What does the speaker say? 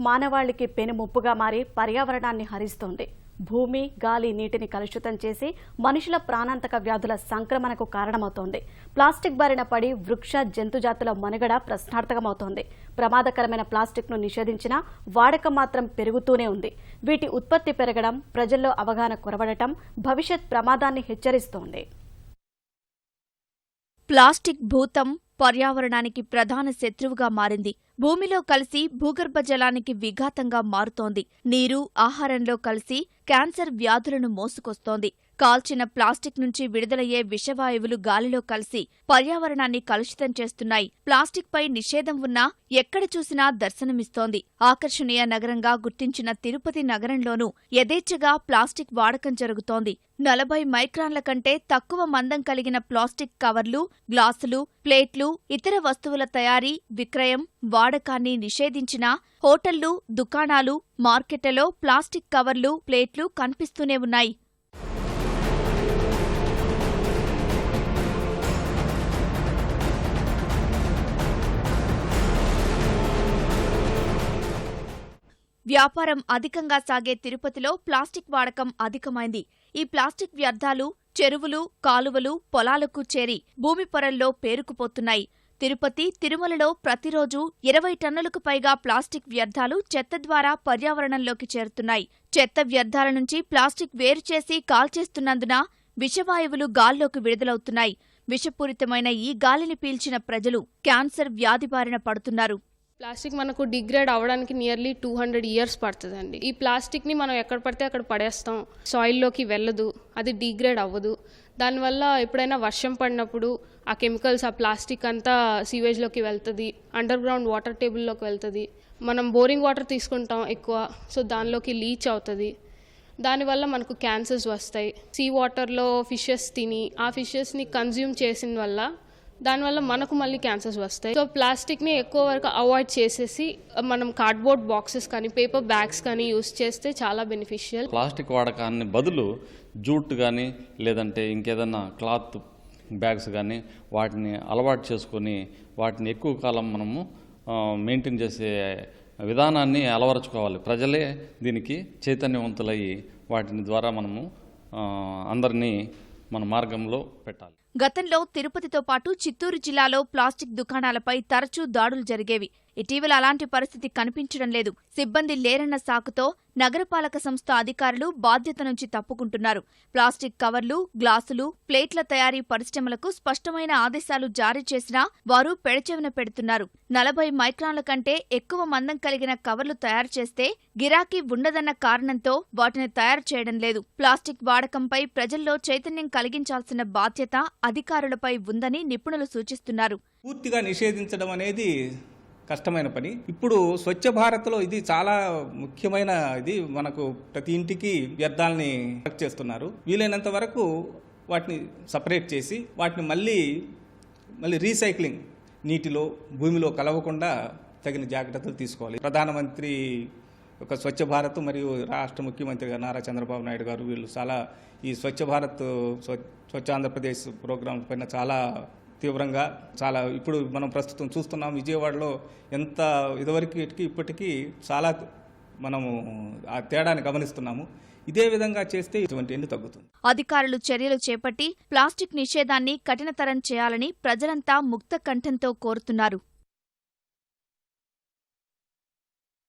మానవాళికి పెనుముప్పుగా మారి పర్యావరణాన్ని హరిస్తోంది. భూమి, గాలి, నీటిని కలుషితం చేసి మనుషుల ప్రాణాంతక వ్యాధుల సంక్రమణకు కారణమవుతోంది. ప్లాస్టిక్ బారిన పడి వృక్ష, జంతుజాతుల మనుగడ ప్రశ్నార్థకమవుతోంది. ప్రమాదకరమైన ప్లాస్టిక్ను నిషేధించినా వాడకం మాత్రం పెరుగుతూనే ఉంది. వీటి ఉత్పత్తి పెరగడం, ప్రజల్లో అవగాహన కొరవడటం భవిష్యత్ ప్రమాదాన్ని హెచ్చరిస్తోంది. ప్లాస్టిక్ భూతం పర్యావరణానికి ప్రధాన శత్రువుగా మారింది. భూమిలో కలిసి భూగర్భ జలానికి విఘాతంగా మారుతోంది. నీరు, ఆహారంలో కలిసి క్యాన్సర్ వ్యాధులను మోసుకొస్తోంది. కాల్చిన ప్లాస్టిక్ నుంచి విడుదలయ్యే విషవాయువులు గాలిలో కలిసి పర్యావరణాన్ని కలుషితం చేస్తున్నాయి. ప్లాస్టిక్ పై నిషేధం ఉన్నా ఎక్కడ చూసినా దర్శనమిస్తోంది. ఆకర్షణీయ నగరంగా గుర్తించిన తిరుపతి నగరంలోనూ యథేచ్ఛగా ప్లాస్టిక్ వాడకం జరుగుతోంది. 40 మైక్రాన్ల కంటే తక్కువ మందం కలిగిన ప్లాస్టిక్ కవర్లు, గ్లాసులు, ప్లేట్లు, ఇతర వస్తువుల తయారీ, విక్రయం, వాడకాన్ని నిషేధించినా హోటళ్లు, దుకాణాలు, మార్కెట్లలో ప్లాస్టిక్ కవర్లు, ప్లేట్లు కనిపిస్తూనే ఉన్నాయి. వ్యాపారం అధికంగా సాగే తిరుపతిలో ప్లాస్టిక్ వాడకం అధికమైంది. ఈ ప్లాస్టిక్ వ్యర్థాలు చెరువులు, కాలువలు, పొలాలకు చేరి భూమి పొరల్లో పేరుకుపోతున్నాయి. తిరుపతి, తిరుమలలో ప్రతిరోజు 20 టన్నులకు పైగా ప్లాస్టిక్ వ్యర్థాలు చెత్త ద్వారా పర్యావరణంలోకి చేరుతున్నాయి. చెత్త వ్యర్థాల నుంచి ప్లాస్టిక్ వేరుచేసి కాల్చేస్తున్నందున విషవాయువులు గాల్లోకి విడుదలవుతున్నాయి. విషపూరితమైన ఈ గాలిని పీల్చిన ప్రజలు క్యాన్సర్ వ్యాధి బారిన పడుతున్నారు. ప్లాస్టిక్ మనకు డిగ్రేడ్ అవ్వడానికి నియర్లీ 200 ఇయర్స్ పడుతుందండి. ఈ ప్లాస్టిక్ని మనం ఎక్కడ పడితే అక్కడ పడేస్తాం. సాయిల్లోకి వెళ్ళదు, అది డిగ్రేడ్ అవ్వదు. దానివల్ల ఎప్పుడైనా వర్షం పడినప్పుడు ఆ కెమికల్స్, ఆ ప్లాస్టిక్ అంతా సీవేజ్లోకి వెళ్తుంది, అండర్ గ్రౌండ్ వాటర్ టేబుల్లోకి వెళ్తుంది. మనం బోరింగ్ వాటర్ తీసుకుంటాం ఎక్కువ, సో దానిలోకి లీచ్ అవుతుంది. దానివల్ల మనకు క్యాన్సర్స్ వస్తాయి. సీ వాటర్లో ఫిషెస్ తిని ఆ ఫిషెస్ని కన్జ్యూమ్ చేసిన వల్ల దానివల్ల మనకు మళ్ళీ క్యాన్సర్స్ వస్తాయి. సో ప్లాస్టిక్ని ఎక్కువ వరకు అవాయిడ్ చేసేసి మనం కార్డ్బోర్డ్ బాక్సెస్ కానీ పేపర్ బ్యాగ్స్ కానీ యూస్ చేస్తే చాలా బెనిఫిషియల్. ప్లాస్టిక్ వాడకాన్ని బదులు జూట్ కానీ లేదంటే ఇంకేదన్నా క్లాత్ బ్యాగ్స్ కానీ వాటిని అలవాటు చేసుకొని వాటిని ఎక్కువ కాలం మనము మెయింటైన్ చేసే విధానాన్ని అలవరుచుకోవాలి. ప్రజలే దీనికి చైతన్యవంతులయ్యి వాటిని ద్వారా మనము అందరినీ మన మార్గంలో పెట్టాలి. గతంలో తిరుపతితో పాటు చిత్తూరు జిల్లాలో ప్లాస్టిక్ దుకాణాలపై తరచూ దాడులు జరిగేవి. ఇటీవల అలాంటి పరిస్థితి కనిపించడం లేదు. సిబ్బంది లేరన్న సాకుతో నగరపాలక సంస్థ అధికారులు బాధ్యత నుంచి తప్పుకుంటున్నారు. ప్లాస్టిక్ కవర్లు, గ్లాసులు, ప్లేట్ల తయారీ పరిశ్రమలకు స్పష్టమైన ఆదేశాలు జారీ చేసినా వారు పెడచెవిన పెడుతున్నారు. 40 మైక్రాన్ల కంటే ఎక్కువ మందం కలిగిన కవర్లు తయారు చేస్తే గిరాకీ ఉండదన్న కారణంతో వాటిని తయారు చేయడం లేదు. ప్లాస్టిక్ వాడకంపై ప్రజల్లో చైతన్యం కలిగించాల్సిన బాధ్యత అధికారులపై ఉందని నిపుణులు సూచిస్తున్నారు. పూర్తిగా నిషేధించడం అనేది కష్టమైన పని. ఇప్పుడు స్వచ్ఛ భారత్లో ఇది చాలా ముఖ్యమైన ఇది. మనకు ప్రతి ఇంటికి వ్యర్థాలని కలెక్ట్ చేస్తున్నారు. వీలైనంత వరకు వాటిని సపరేట్ చేసి వాటిని మళ్ళీ రీసైక్లింగ్, నీటిలో, భూమిలో కలవకుండా తగిన జాగ్రత్తలు తీసుకోవాలి. ప్రధానమంత్రి ఒక స్వచ్ఛ భారత్ మరియు రాష్ట్ర ముఖ్యమంత్రిగా నారా చంద్రబాబు నాయుడు గారు వీళ్ళు చాలా ఈ స్వచ్ఛ భారత్, స్వచ్ఛ ఆంధ్రప్రదేశ్ ప్రోగ్రాం పైన చాలా తీవ్రంగా ఇప్పుడు మనం ప్రస్తుతం చూస్తున్నాం. విజయవాడలో ఎంత ఇదివరకు ఇప్పటికీ చాలా మనము ఆ తేడాన్ని గమనిస్తున్నాము. ఇదే విధంగా చేస్తే ఇటువంటి ఎన్ని తగ్గుతుంది. అధికారులు చర్యలు చేపట్టి ప్లాస్టిక్ నిషేధాన్ని కఠినతరం చేయాలని ప్రజలంతా ముక్త కంఠంతో కోరుతున్నారు.